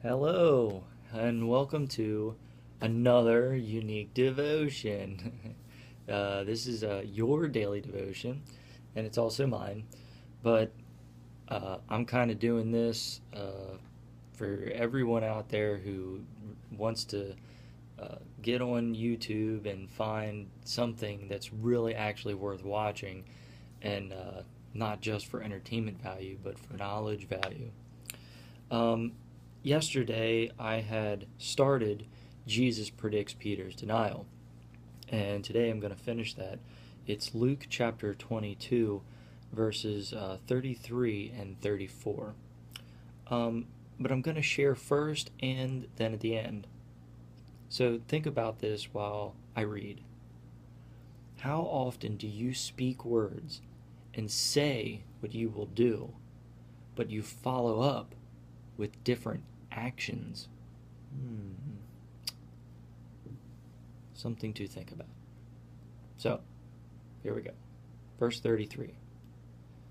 Hello, and welcome to another unique devotion. This is your daily devotion, and it's also mine, but I'm kind of doing this for everyone out there who wants to get on YouTube and find something that's really actually worth watching, and not just for entertainment value, but for knowledge value. Um, Yesterday, I had started Jesus Predicts Peter's Denial, and today I'm going to finish that. It's Luke chapter 22, verses 33 and 34. But I'm going to share first and then at the end. So think about this while I read. How often do you speak words and say what you will do, but you follow up with different actions? Something to think about. So, here we go. Verse 33.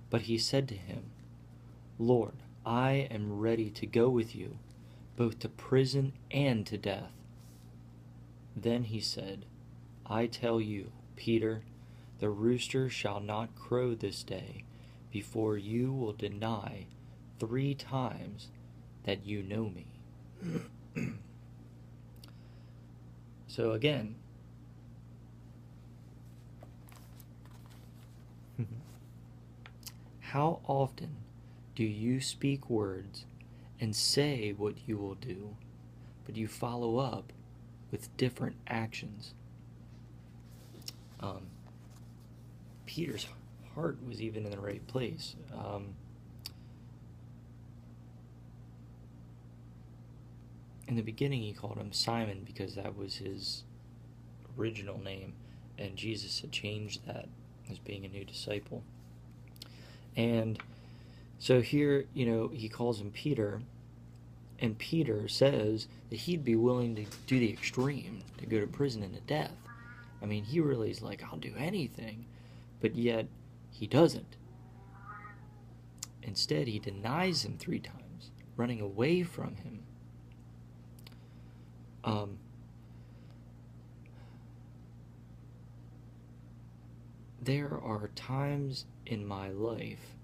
But he said to him, Lord, I am ready to go with you, both to prison and to death. Then he said, I tell you, Peter, the rooster shall not crow this day before you will deny 3 times that you know me. So again, how often do you speak words and say what you will do, but you follow up with different actions? Peter's heart was even in the right place. In the beginning, he called him Simon because that was his original name, and Jesus had changed that as being a new disciple. And so here, he calls him Peter, and Peter says that he'd be willing to do the extreme, to go to prison and to death. I mean, he really is like, I'll do anything, but yet he doesn't. Instead, he denies him 3 times, running away from him. There are times in my life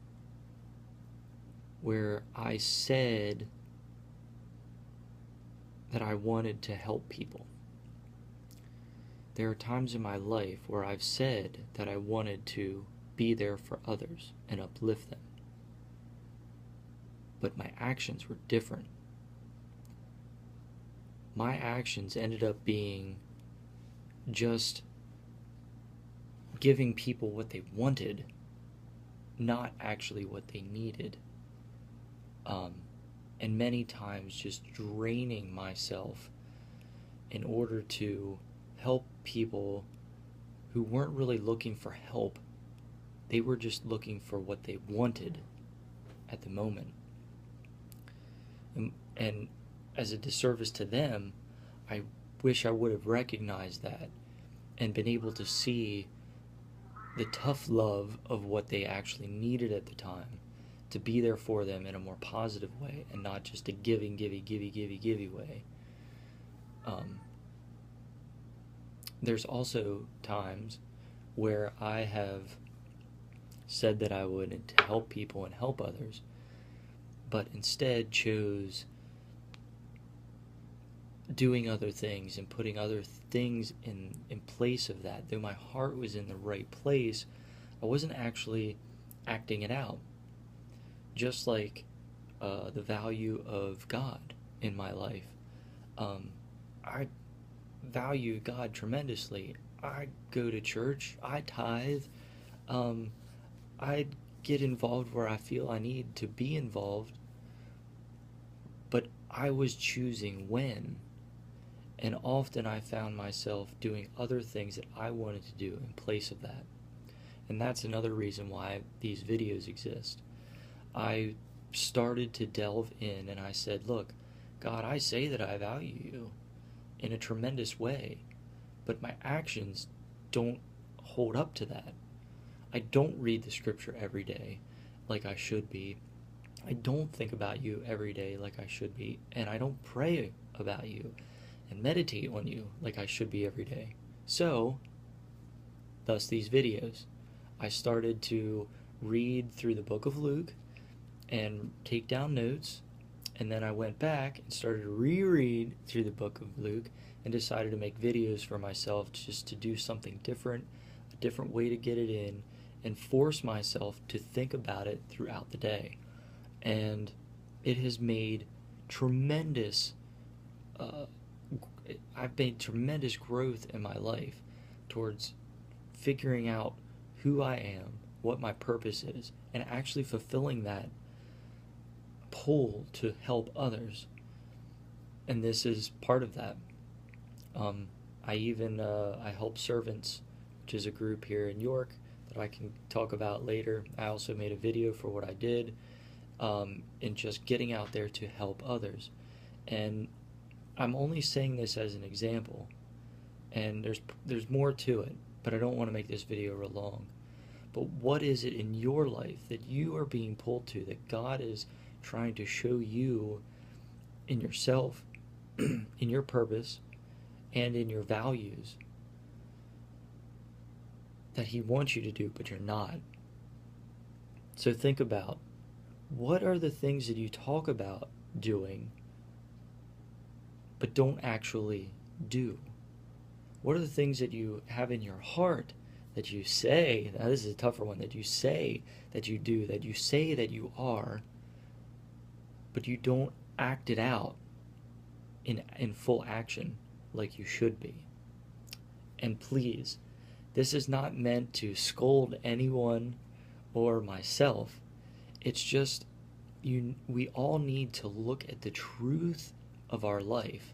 where I said that I wanted to help people. There are times in my life where I've said that I wanted to be there for others and uplift them. But my actions were different. My actions ended up being just giving people what they wanted, not actually what they needed. And many times just draining myself in order to help people who weren't really looking for help. They were just looking for what they wanted at the moment. And as a disservice to them, I wish I would have recognized that and been able to see the tough love of what they actually needed at the time, to be there for them in a more positive way and not just a giving way. There's also times where I have said that I would to help people and help others, but instead chose doing other things and putting other things in place of that. Though my heart was in the right place, I wasn't actually acting it out. Just like the value of God in my life. I value God tremendously. I go to church, I tithe, I get involved where I feel I need to be involved, but I was choosing when. And often I found myself doing other things that I wanted to do in place of that. And that's another reason why these videos exist. I started to delve in and I said, look, God, I say that I value you in a tremendous way, but my actions don't hold up to that. I don't read the scripture every day like I should be. I don't think about you every day like I should be, and I don't pray about you and meditate on you like I should be every day. So, thus these videos. I started to read through the book of Luke and take down notes, and then I went back and started to reread through the book of Luke and decided to make videos for myself just to do something different, a different way to get it in, and force myself to think about it throughout the day. And it has made tremendous, uh, I've made tremendous growth in my life towards figuring out who I am, what my purpose is, and actually fulfilling that pull to help others. And this is part of that. I help servants, which is a group here in York that I can talk about later. I also made a video for what I did, in just getting out there to help others. And I'm only saying this as an example, and there's more to it, but I don't want to make this video real long. But what is it in your life that you are being pulled to, that God is trying to show you in yourself, in your purpose, and in your values, that He wants you to do, but you're not? So think about, what are the things that you talk about doing, but don't actually do? What are the things that you have in your heart that you say, now this is a tougher one, that you say that you do, that you say that you are, but you don't act it out in full action like you should be? And please, this is not meant to scold anyone or myself. It's just, we all need to look at the truth of our life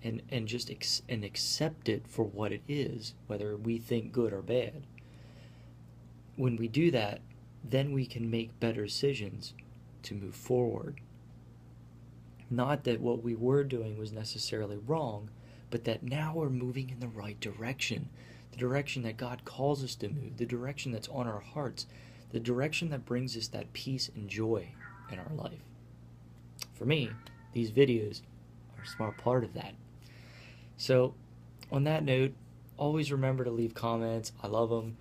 and just and accept it for what it is, whether we think good or bad. When we do that, then we can make better decisions to move forward. Not that what we were doing was necessarily wrong, but that now we're moving in the right direction. The direction that God calls us to move, the direction that's on our hearts, the direction that brings us that peace and joy in our life. For me, these videos are a small part of that. So, on that note, always remember to leave comments. I love them.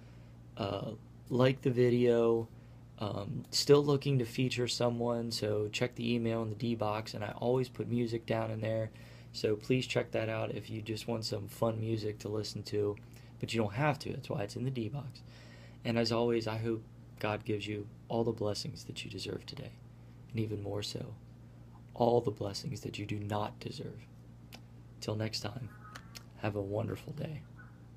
Like the video. Still looking to feature someone, so check the email in the D box, and I always put music down in there. So please check that out if you just want some fun music to listen to, but you don't have to. That's why it's in the D box. And as always, I hope God gives you all the blessings that you deserve today, and even more so, all the blessings that you do not deserve. Till next time, have a wonderful day.